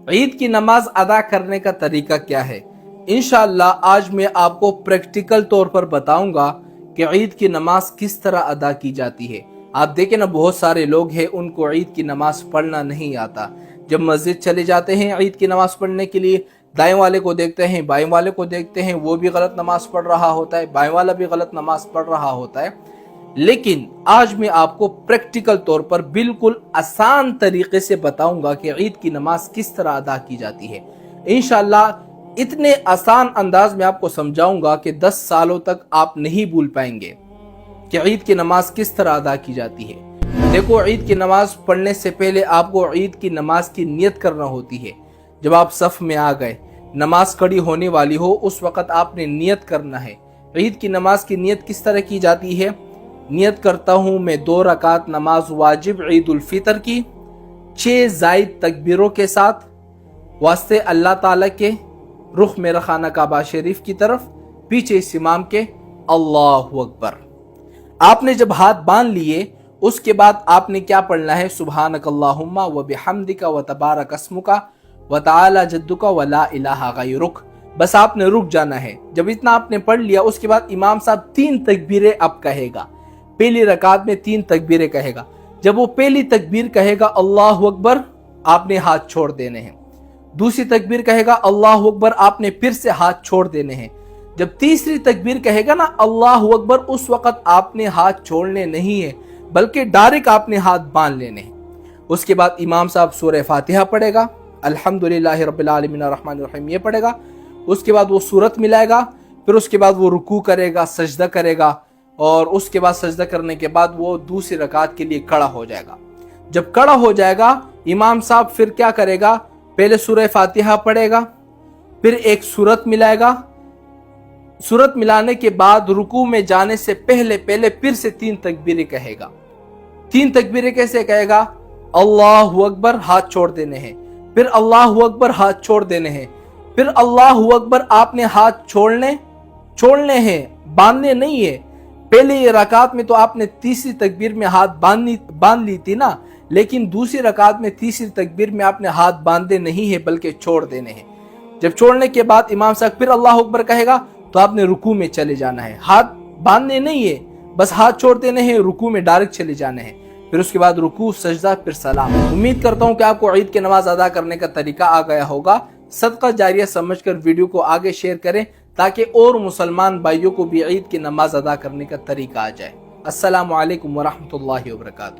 عید کی نماز ادا کرنے کا طریقہ کیا ہے؟ انشاءاللہ آج میں آپ کو پریکٹیکل طور پر بتاؤں گا کہ عید کی نماز کس طرح ادا کی جاتی ہے۔ آپ دیکھیں نا، بہت سارے لوگ ہیں ان کو عید کی نماز پڑھنا نہیں آتا۔ جب مسجد چلے جاتے ہیں عید کی نماز پڑھنے کے لیے، دائیں والے کو دیکھتے ہیں، بائیں والے کو دیکھتے ہیں، وہ بھی غلط نماز پڑھ رہا ہوتا ہے، بائیں والا بھی غلط نماز پڑھ رہا ہوتا ہے۔ لیکن آج میں آپ کو پریکٹیکل طور پر بالکل آسان طریقے سے بتاؤں گا کہ عید کی نماز کس طرح ادا کی جاتی ہے۔ انشاءاللہ اتنے آسان انداز میں آپ کو سمجھاؤں گا کہ 10 سالوں تک آپ نہیں بھول پائیں گے کہ عید کی نماز کس طرح ادا کی جاتی ہے۔ دیکھو، عید کی نماز پڑھنے سے پہلے آپ کو عید کی نماز کی نیت کرنا ہوتی ہے۔ جب آپ صف میں آ گئے، نماز کھڑی ہونے والی ہو، اس وقت آپ نے نیت کرنا ہے۔ عید کی نماز کی نیت کس طرح کی جاتی ہے؟ نیت کرتا ہوں میں 2 رکعت نماز واجب عید الفطر کی 6 زائد تکبیروں کے ساتھ، واسطے اللہ تعالیٰ کے، رخ میرا خانہ کعبہ شریف کی طرف، پیچھے اس امام کے، اللہ اکبر۔ آپ نے جب ہاتھ باندھ لیے، اس کے بعد آپ نے کیا پڑھنا ہے؟ سبحانک اللہم و بحمدک و تبارک اسمک و تعالی جدک و لا الہ غیرک۔ بس آپ نے رک جانا ہے۔ جب اتنا آپ نے پڑھ لیا، اس کے بعد امام صاحب 3 تکبیریں اب کہے گا۔ پہلی رکعت میں 3 تکبیریں کہے گا۔ جب وہ پہلی تکبیر کہے گا اللہ اکبر، آپ نے ہاتھ چھوڑ دینے ہیں۔ دوسری تکبیر کہے گا اللہ اکبر، آپ نے پھر سے ہاتھ چھوڑ دینے ہیں۔ جب تیسری تکبیر کہے گا نا اللہ اکبر، اس وقت آپ نے ہاتھ چھوڑنے نہیں ہیں، بلکہ ڈائریکٹ آپ نے ہاتھ باندھ لینے ہیں۔ اس کے بعد امام صاحب سورہ فاتحہ پڑھے گا، الحمدللہ رب العالمین الرحمن الرحیم، یہ پڑھے گا۔ اس کے بعد وہ سورت ملائے گا، پھر اس کے بعد وہ رکوع کرے گا، سجدہ کرے گا، اور اس کے بعد سجدہ کرنے کے بعد وہ دوسری رکعت کے لیے کھڑا ہو جائے گا۔ جب کھڑا ہو جائے گا، امام صاحب پھر کیا کرے گا؟ پہلے سورہ فاتحہ پڑھے گا، پھر ایک سورت ملائے گا۔ سورت ملانے کے بعد رکوع میں جانے سے پہلے پھر سے 3 تکبیریں کہے گا۔ 3 تکبیریں کیسے کہے گا؟ اللہ اکبر، ہاتھ چھوڑ دینے ہیں، پھر اللہ اکبر، ہاتھ چھوڑ دینے ہیں، پھر اللہ اکبر، آپ نے ہاتھ چھوڑنے ہیں، باندھنے نہیں ہے۔ پہلے یہ رکعت میں تو آپ نے تیسری تکبیر میں ہاتھ باندھ لی تھی نا، لیکن دوسری رکعت میں تیسری تکبیر میں آپ نے ہاتھ باندھے نہیں ہے، بلکہ چھوڑ دینے ہیں۔ جب چھوڑنے کے بعد امام صاحب پھر اللہ اکبر کہے گا، تو آپ نے رکوع میں چلے جانا ہے۔ ہاتھ باندھنے نہیں ہے، بس ہاتھ چھوڑ دینے ہیں، رکوع میں ڈائریکٹ چلے جانے ہیں۔ پھر اس کے بعد رکوع، سجدہ، پھر سلام۔ امید کرتا ہوں کہ آپ کو عید کی نماز ادا کرنے کا طریقہ آ گیا ہوگا۔ صدقہ جاریہ سمجھ کر ویڈیو کو آگے شیئر کریں تاکہ اور مسلمان بھائیوں کو بھی عید کی نماز ادا کرنے کا طریقہ آ جائے۔ السلام علیکم ورحمۃ اللہ وبرکاتہ۔